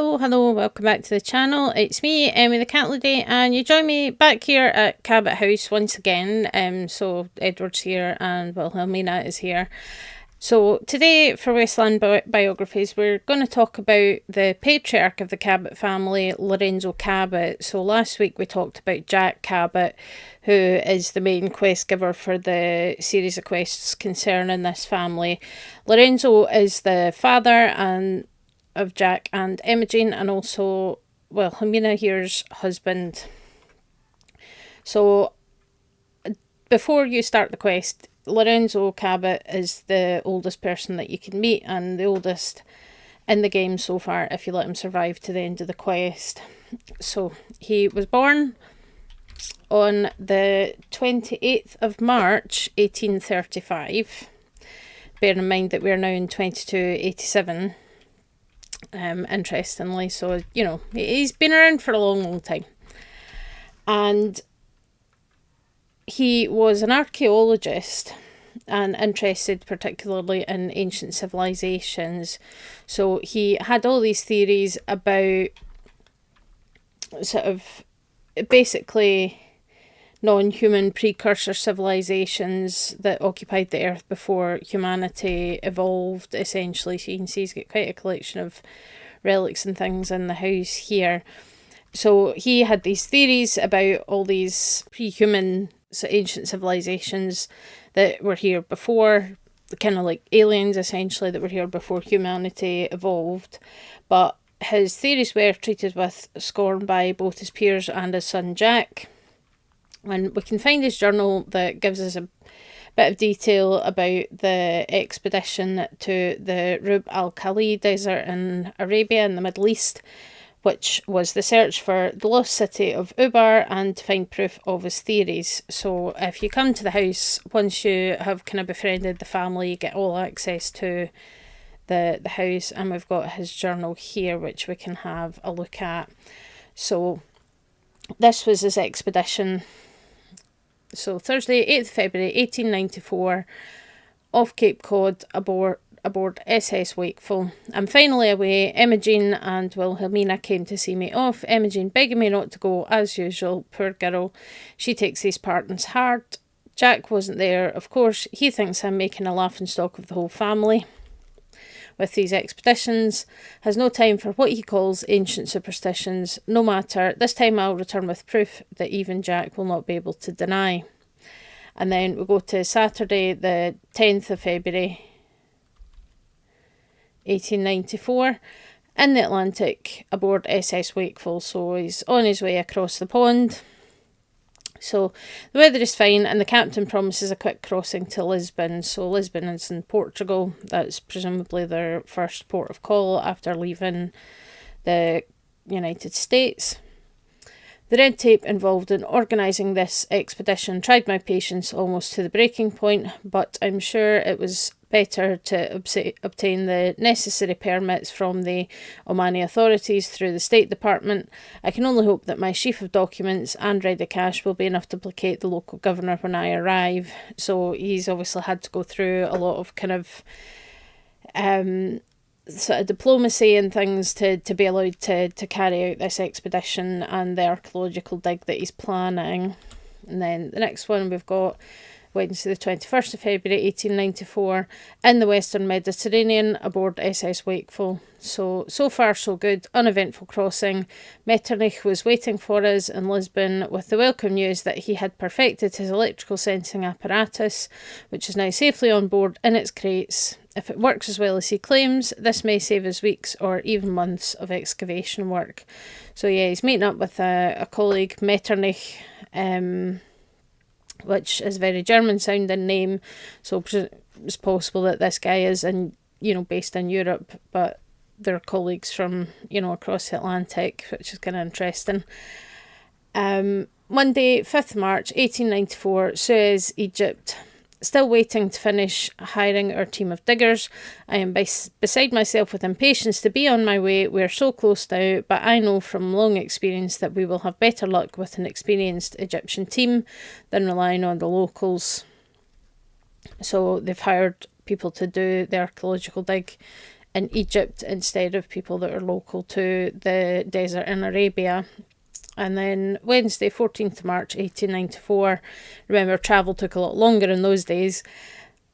Hello, welcome back to the channel. It's me, Emmy the Cat Lady, and you join me back here at Cabot House once again. So Edward's here and Wilhelmina is here. So today for Wasteland Biographies, we're going to talk about the patriarch of the Cabot family, Lorenzo Cabot. So last week we talked about Jack Cabot, who is the main quest giver for the series of quests concerning this family. Lorenzo is the father of Jack and Imogen, and also Wilhelmina here's husband. So before you start the quest, Lorenzo Cabot is the oldest person that you can meet and the oldest in the game so far if you let him survive to the end of the quest. So he was born on the 28th of March 1835. Bear in mind that we're now in 2287. Interestingly, so he's been around for a long time, and he was an archaeologist and interested particularly in ancient civilizations. So he had all these theories about sort of basically non-human precursor civilizations that occupied the earth before humanity evolved, essentially. So you can see he's got quite a collection of relics and things in the house here. So he had these theories about all these pre-human ancient civilizations that were here before, kind of like aliens essentially, that were here before humanity evolved. But his theories were treated with scorn by both his peers and his son Jack. And we can find his journal that gives us a bit of detail about the expedition to the Rub al-Khali desert in Arabia in the Middle East, which was the search for the lost city of Ubar and to find proof of his theories. So if you come to the house, once you have kind of befriended the family, you get all access to the house, and we've got his journal here which we can have a look at. So this was his expedition. So Thursday, 8th February 1894, off Cape Cod aboard SS Wakeful. I'm finally away. Imogen and Wilhelmina came to see me off. Imogen begging me not to go as usual. Poor girl. She takes these partings hard. Jack wasn't there. Of course, he thinks I'm making a laughing stock of the whole family with these expeditions, has no time for what he calls ancient superstitions. No matter, this time I'll return with proof that even Jack will not be able to deny. And then we go to Saturday, the 10th of February 1894, in the Atlantic aboard SS Wakeful. So he's on his way across the pond. So the weather is fine and the captain promises a quick crossing to Lisbon. So Lisbon is in Portugal. That's presumably their first port of call after leaving the United States. The red tape involved in organising this expedition tried my patience almost to the breaking point, but I'm sure it was better to obtain the necessary permits from the Omani authorities through the State Department. I can only hope that my sheaf of documents and ready cash will be enough to placate the local governor when I arrive. So he's obviously had to go through a lot of kind of sort of diplomacy and things to be allowed to carry out this expedition and the archaeological dig that he's planning. And then the next one we've got Wednesday the 21st of February 1894 in the Western Mediterranean aboard SS Wakeful. So far so good. Uneventful crossing. Metternich was waiting for us in Lisbon with the welcome news that he had perfected his electrical sensing apparatus, which is now safely on board in its crates. If it works as well as he claims, this may save us weeks or even months of excavation work. So yeah, he's meeting up with a colleague, Metternich, which is a very German sounding name. So it's possible that this guy is based in Europe, but they're colleagues from, across the Atlantic, which is kind of interesting. Monday, 5th March 1894, Suez, Egypt. Still waiting to finish hiring our team of diggers. I am beside myself with impatience to be on my way. We're so close now, but I know from long experience that we will have better luck with an experienced Egyptian team than relying on the locals. So they've hired people to do the archaeological dig in Egypt instead of people that are local to the desert in Arabia. And then Wednesday, 14th of March 1894, remember travel took a lot longer in those days,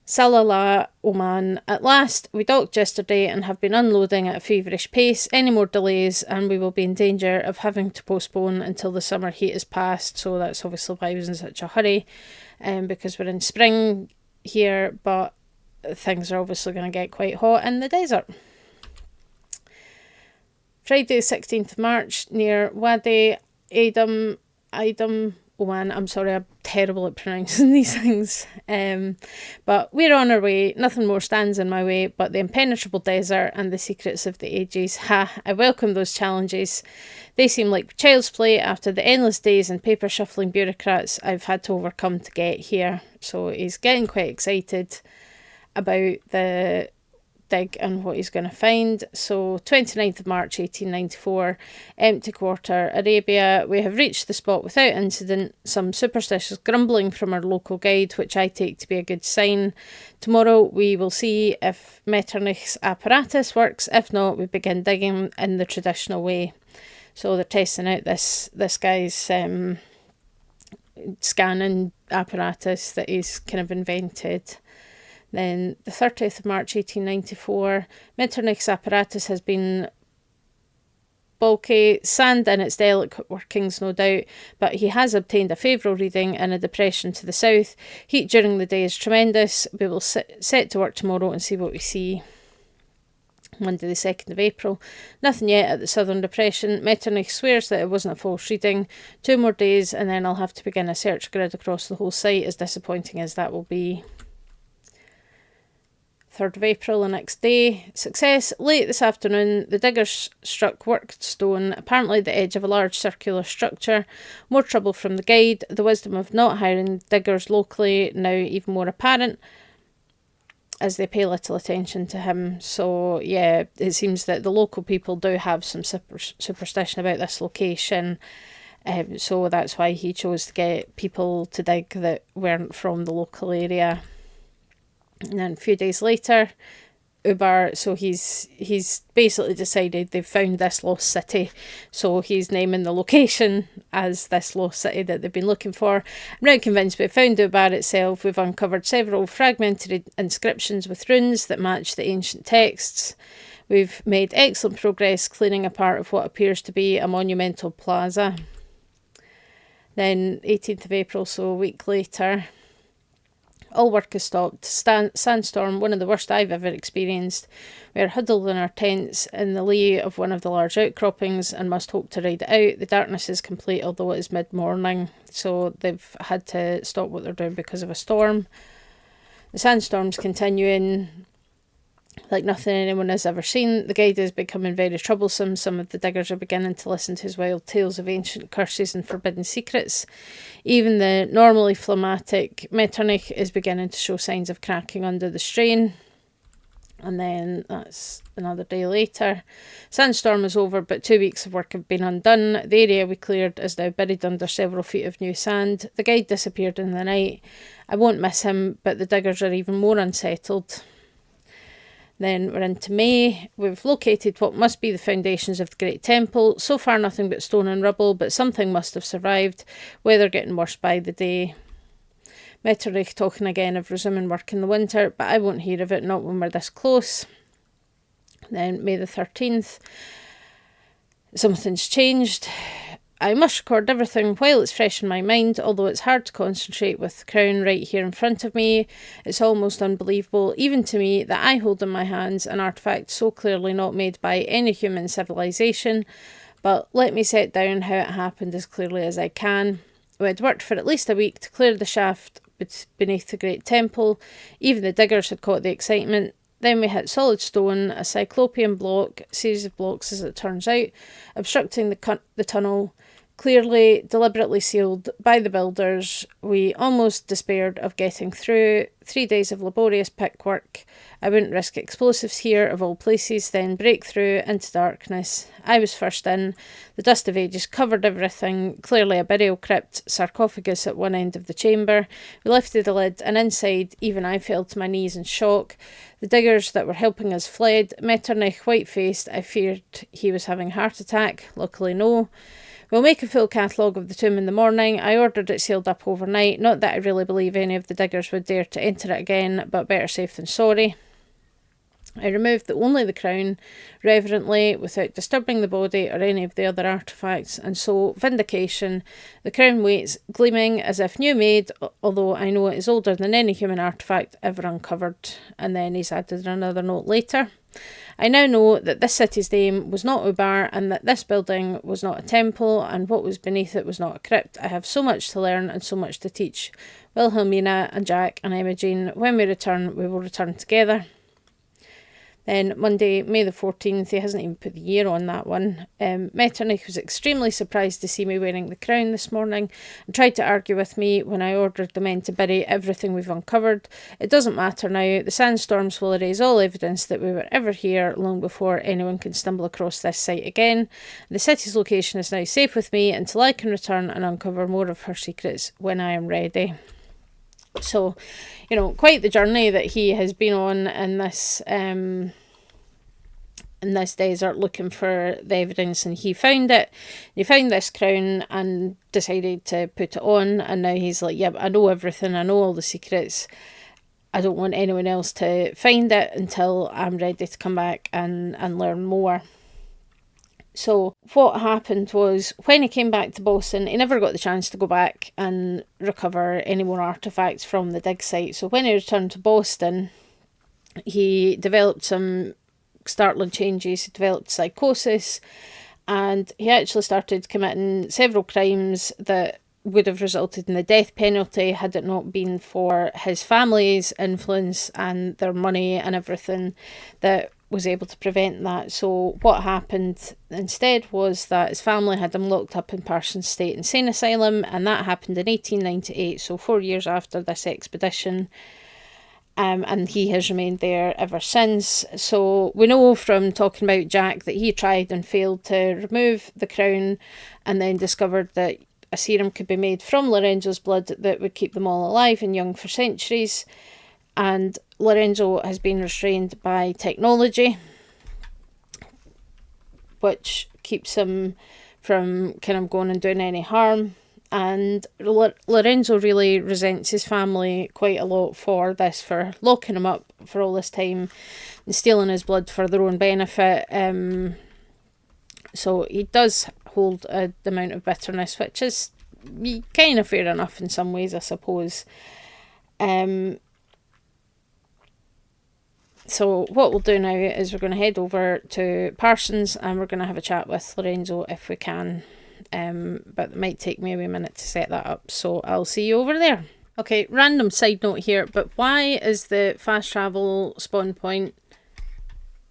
Salalah, Oman. At last, we docked yesterday and have been unloading at a feverish pace. Any more delays and we will be in danger of having to postpone until the summer heat is past. So that's obviously why I was in such a hurry, because we're in spring here, but things are obviously going to get quite hot in the desert. Friday, 16th of March, near Wadi Adam, Oman. I'm sorry, I'm terrible at pronouncing these things. But we're on our way. Nothing more stands in my way but the impenetrable desert and the secrets of the ages. Ha, I welcome those challenges. They seem like child's play after the endless days and paper shuffling bureaucrats I've had to overcome to get here. So he's getting quite excited about the dig and what he's going to find. So 29th of March 1894, empty quarter, Arabia. We have reached the spot without incident. Some superstitious grumbling from our local guide, which I take to be a good sign. Tomorrow we will see if Metternich's apparatus works. If not, we begin digging in the traditional way. So they're testing out this guy's scanning apparatus that he's kind of invented. Then the 30th of March 1894, Metternich's apparatus has been bulky, sand in its delicate workings no doubt, but he has obtained a favourable reading in a depression to the south. Heat during the day is tremendous. We will set to work tomorrow and see what we see. Monday the 2nd of April. Nothing yet at the southern depression. Metternich swears that it wasn't a false reading. 2 more days and then I'll have to begin a search grid across the whole site, as disappointing as that will be. 3rd of April, the next day. Success. Late this afternoon, the diggers struck worked stone, apparently the edge of a large circular structure. More trouble from the guide. The wisdom of not hiring diggers locally now even more apparent, as they pay little attention to him. So yeah, it seems that the local people do have some superstition about this location. So that's why he chose to get people to dig that weren't from the local area. And then a few days later, Ubar, so he's basically decided they've found this lost city, so he's naming the location as this lost city that they've been looking for. I'm now convinced we've found Ubar itself. We've uncovered several fragmented inscriptions with runes that match the ancient texts. We've made excellent progress clearing a part of what appears to be a monumental plaza. Then 18th of April, so a week later, all work is stopped. Sandstorm, one of the worst I've ever experienced. We are huddled in our tents in the lee of one of the large outcroppings and must hope to ride it out. The darkness is complete, although it is mid-morning, so they've had to stop what they're doing because of a storm. The sandstorm's continuing like nothing anyone has ever seen. The guide is becoming very troublesome. Some of the diggers are beginning to listen to his wild tales of ancient curses and forbidden secrets. Even the normally phlegmatic Metternich is beginning to show signs of cracking under the strain. And then that's another day later. Sandstorm is over, but 2 weeks of work have been undone. The area we cleared is now buried under several feet of new sand. The guide disappeared in the night. I won't miss him, but the diggers are even more unsettled. Then we're into May. We've located what must be the foundations of the Great Temple. So far nothing but stone and rubble, but something must have survived. Weather getting worse by the day. Metternich talking again of resuming work in the winter, but I won't hear of it, not when we're this close. Then May the 13th. Something's changed. I must record everything while it's fresh in my mind, although it's hard to concentrate with the crown right here in front of me. It's almost unbelievable, even to me, that I hold in my hands an artefact so clearly not made by any human civilization. But let me set down how it happened as clearly as I can. We had worked for at least a week to clear the shaft beneath the Great Temple. Even the diggers had caught the excitement. Then we hit solid stone, a cyclopean block, series of blocks as it turns out, obstructing the tunnel. Clearly, deliberately sealed by the builders, we almost despaired of getting through. 3 days of laborious pickwork. I wouldn't risk explosives here, of all places, then break through into darkness. I was first in. The dust of ages covered everything, clearly a burial crypt, sarcophagus at one end of the chamber. We lifted the lid, and inside, even I fell to my knees in shock. The diggers that were helping us fled. Metternich, white-faced, I feared he was having a heart attack. Luckily, no. We'll make a full catalogue of the tomb in the morning. I ordered it sealed up overnight. Not that I really believe any of the diggers would dare to enter it again, but better safe than sorry. I removed only the crown, reverently, without disturbing the body or any of the other artefacts, and so, vindication, the crown waits, gleaming as if new made, although I know it is older than any human artefact ever uncovered. And then he's added another note later. I now know that this city's name was not Ubar, and that this building was not a temple, and what was beneath it was not a crypt. I have so much to learn and so much to teach. Wilhelmina and Jack and Imogen, when we return, we will return together. Then Monday, May the 14th, he hasn't even put the year on that one. Metternich was extremely surprised to see me wearing the crown this morning and tried to argue with me when I ordered the men to bury everything we've uncovered. It doesn't matter now. The sandstorms will erase all evidence that we were ever here long before anyone can stumble across this site again. The city's location is now safe with me until I can return and uncover more of her secrets when I am ready. So, quite the journey that he has been on in this desert looking for the evidence, and he found it. He found this crown and decided to put it on, and now he's like, yeah, I know everything, I know all the secrets. I don't want anyone else to find it until I'm ready to come back and learn more. So what happened was, when he came back to Boston, he never got the chance to go back and recover any more artefacts from the dig site. So when he returned to Boston, he developed some startling changes. He developed psychosis, and he actually started committing several crimes that would have resulted in the death penalty had it not been for his family's influence and their money and everything that was able to prevent that. So what happened instead was that his family had him locked up in Parsons State Insane Asylum, and that happened in 1898, so 4 years after this expedition. And he has remained there ever since. So we know from talking about Jack that he tried and failed to remove the crown, and then discovered that a serum could be made from Lorenzo's blood that would keep them all alive and young for centuries. And Lorenzo has been restrained by technology, which keeps him from kind of going and doing any harm. And Lorenzo really resents his family quite a lot for this, for locking him up for all this time and stealing his blood for their own benefit. So he does hold the amount of bitterness, which is kind of fair enough in some ways, I suppose. So what we'll do now is we're going to head over to Parsons, and we're going to have a chat with Lorenzo if we can. But it might take me a wee minute to set that up, so I'll see you over there. Okay, random side note here, but why is the fast travel spawn point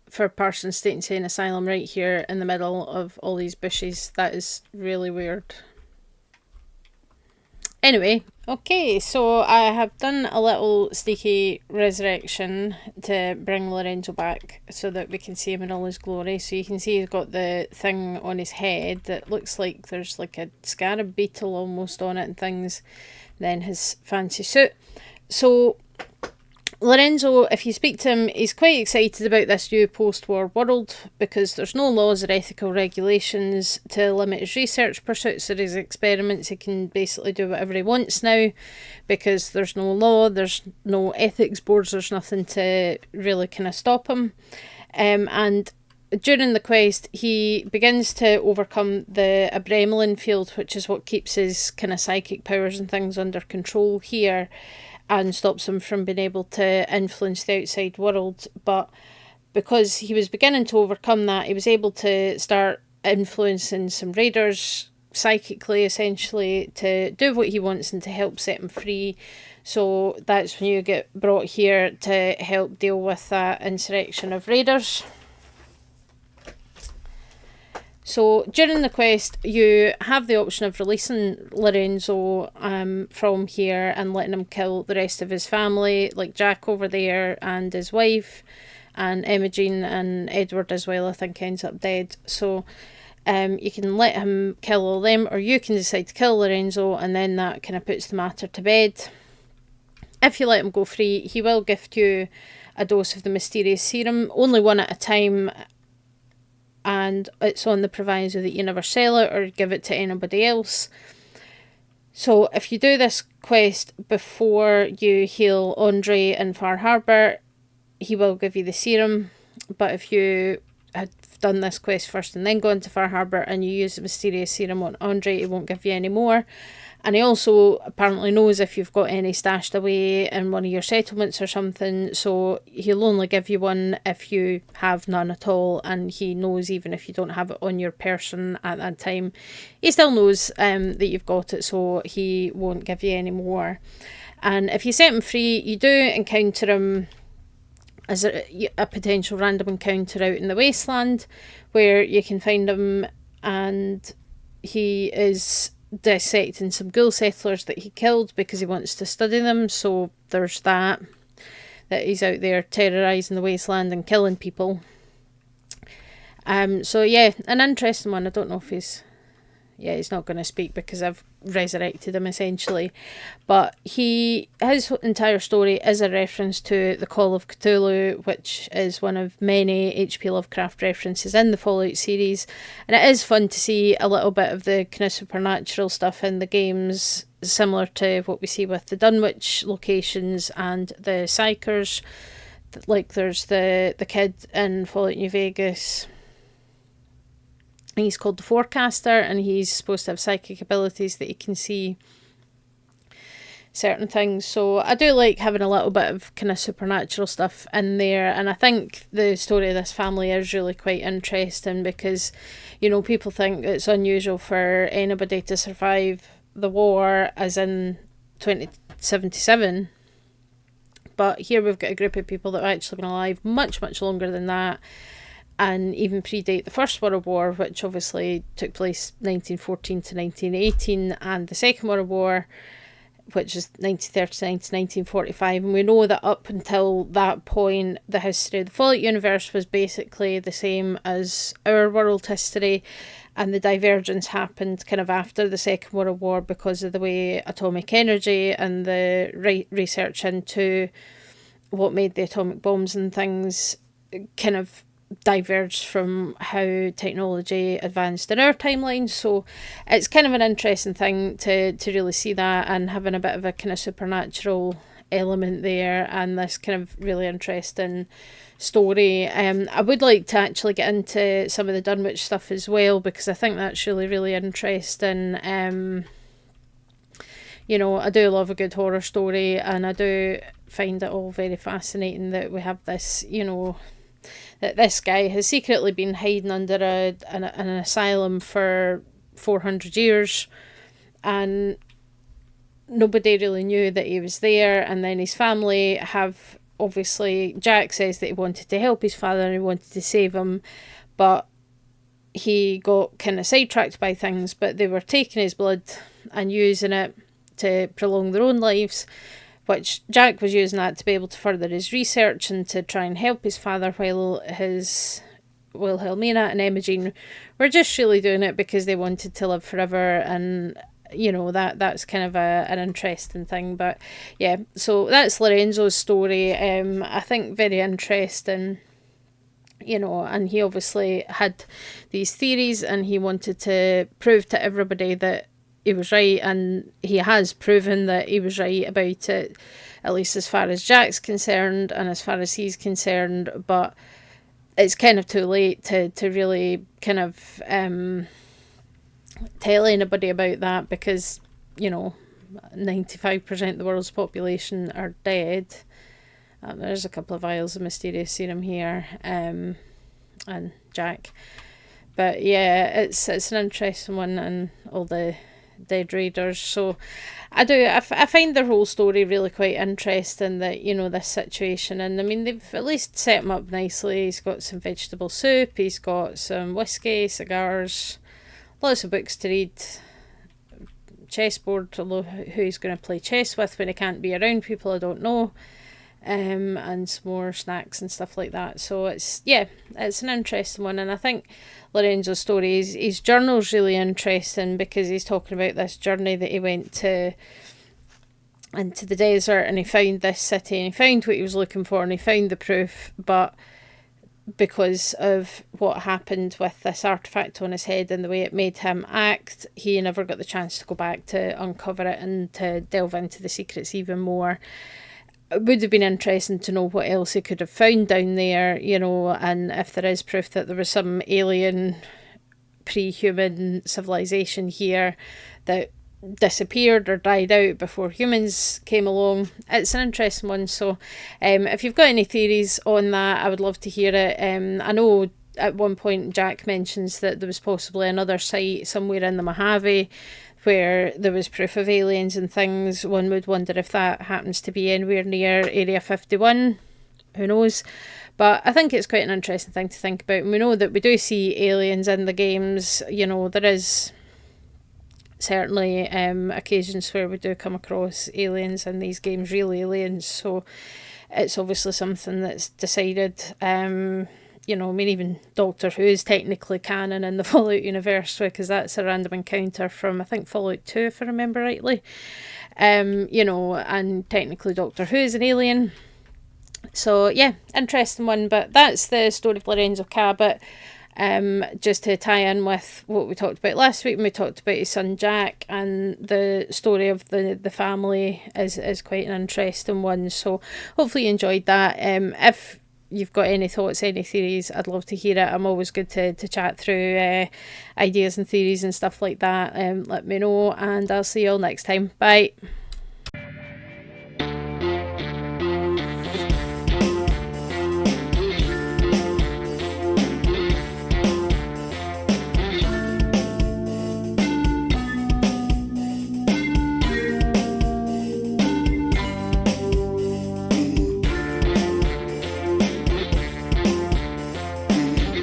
for Parsons State Insane Asylum right here in the middle of all these bushes? That is really weird. Anyway, okay, so I have done a little sneaky resurrection to bring Lorenzo back so that we can see him in all his glory. So you can see he's got the thing on his head that looks like there's like a scarab beetle almost on it and things. Then his fancy suit. So Lorenzo, if you speak to him, he's quite excited about this new post-war world because there's no laws or ethical regulations to limit his research pursuits or his experiments. He can basically do whatever he wants now because there's no law, there's no ethics boards, there's nothing to really kind of stop him. And during the quest, he begins to overcome the Abramelin field, which is what keeps his kind of psychic powers and things under control here, and stops him from being able to influence the outside world. But because he was beginning to overcome that, he was able to start influencing some raiders psychically, essentially, to do what he wants and to help set him free. So that's when you get brought here to help deal with that insurrection of raiders. So during the quest, you have the option of releasing Lorenzo from here and letting him kill the rest of his family, like Jack over there and his wife, and Imogen and Edward as well, I think, ends up dead. So you can let him kill all them, or you can decide to kill Lorenzo, and then that kind of puts the matter to bed. If you let him go free, he will gift you a dose of the mysterious serum, only one at a time, and it's on the proviso that you never sell it or give it to anybody else. So if you do this quest before you heal Andre in Far Harbour, he will give you the serum. But if you had done this quest first and then gone to Far Harbour and you use the mysterious serum on Andre, he won't give you any more. And he also apparently knows if you've got any stashed away in one of your settlements or something, so he'll only give you one if you have none at all, and he knows even if you don't have it on your person at that time, he still knows that you've got it, so he won't give you any more. And if you set him free, you do encounter him as a potential random encounter out in the Wasteland, where you can find him, and he is dissecting some ghoul settlers that he killed because he wants to study them. So there's that he's out there terrorising the Wasteland and killing people. So yeah, an interesting one. I don't know if he's not going to speak because I've resurrected him essentially, but his entire story is a reference to the Call of Cthulhu, which is one of many H.P. Lovecraft references in the Fallout series, and it is fun to see a little bit of the kind of supernatural stuff in the games, similar to what we see with the Dunwich locations and the Psychers. Like there's the kid in Fallout New Vegas. He's called the Forecaster, and he's supposed to have psychic abilities that he can see certain things. So I do like having a little bit of kind of supernatural stuff in there, and I think the story of this family is really quite interesting because, you know, people think it's unusual for anybody to survive the war, as in 2077. But here we've got a group of people that have actually been alive much, much longer than that, and even predate the First World War, which obviously took place 1914 to 1918, and the Second World War, which is 1939 to 1945. And we know that up until that point, the history of the Fallout universe was basically the same as our world history, and the divergence happened kind of after the Second World War because of the way atomic energy and the research into what made the atomic bombs and things kind of diverged from how technology advanced in our timeline. So it's kind of an interesting thing to really see that, and having a bit of a kind of supernatural element there, and this kind of really interesting story. I would like to actually get into some of the Dunwich stuff as well, because I think that's really, really interesting. You know, I do love a good horror story, and I do find it all very fascinating that we have this, you know, that this guy has secretly been hiding under an asylum for 400 years, and nobody really knew that he was there. And then his family have, obviously, Jack says that he wanted to help his father and he wanted to save him, but he got kind of sidetracked by things, but they were taking his blood and using it to prolong their own lives, which Jack was using that to be able to further his research and to try and help his father, while his Wilhelmina and Imogen were just really doing it because they wanted to live forever. And, you know, that's kind of an interesting thing. But yeah, so that's Lorenzo's story. I think very interesting, you know, and he obviously had these theories and he wanted to prove to everybody that he was right, and he has proven that he was right about it, at least as far as Jack's concerned and as far as he's concerned. But it's kind of too late to really kind of tell anybody about that, because, you know, 95% of the world's population are dead. There's a couple of vials of mysterious serum here, and Jack. But yeah, it's an interesting one, and all the dead raiders. So I find their whole story really quite interesting, that, you know, this situation. And I mean, they've at least set him up nicely. He's got some vegetable soup, he's got some whiskey, cigars, lots of books to read, chessboard, although who he's going to play chess with when he can't be around people, I don't know. And some more snacks and stuff like that. So it's an interesting one. And I think Lorenzo's story, his journal's really interesting, because he's talking about this journey that he went to into the desert, and he found this city, and he found what he was looking for, and he found the proof, but because of what happened with this artefact on his head and the way it made him act, he never got the chance to go back to uncover it and to delve into the secrets even more. It would have been interesting to know what else he could have found down there, you know, and if there is proof that there was some alien pre-human civilization here that disappeared or died out before humans came along. It's an interesting one. So if you've got any theories on that, I would love to hear it. I know at one point Jack mentions that there was possibly another site somewhere in the Mojave where there was proof of aliens and things. One would wonder if that happens to be anywhere near Area 51. Who knows? But I think it's quite an interesting thing to think about. And we know that we do see aliens in the games. You know, there is certainly occasions where we do come across aliens in these games, real aliens. So it's obviously something that's decided. You know, I mean, even Doctor Who is technically canon in the Fallout universe, because that's a random encounter from, I think, Fallout 2, if I remember rightly. You know, and technically Doctor Who is an alien. So, yeah, interesting one. But that's the story of Lorenzo Cabot. Just to tie in with what we talked about last week when we talked about his son Jack, and the story of the family is quite an interesting one. So hopefully you enjoyed that. If you've got any thoughts, any theories, I'd love to hear it. I'm always good to chat through ideas and theories and stuff like that. Let me know, and I'll see you all next time. Bye.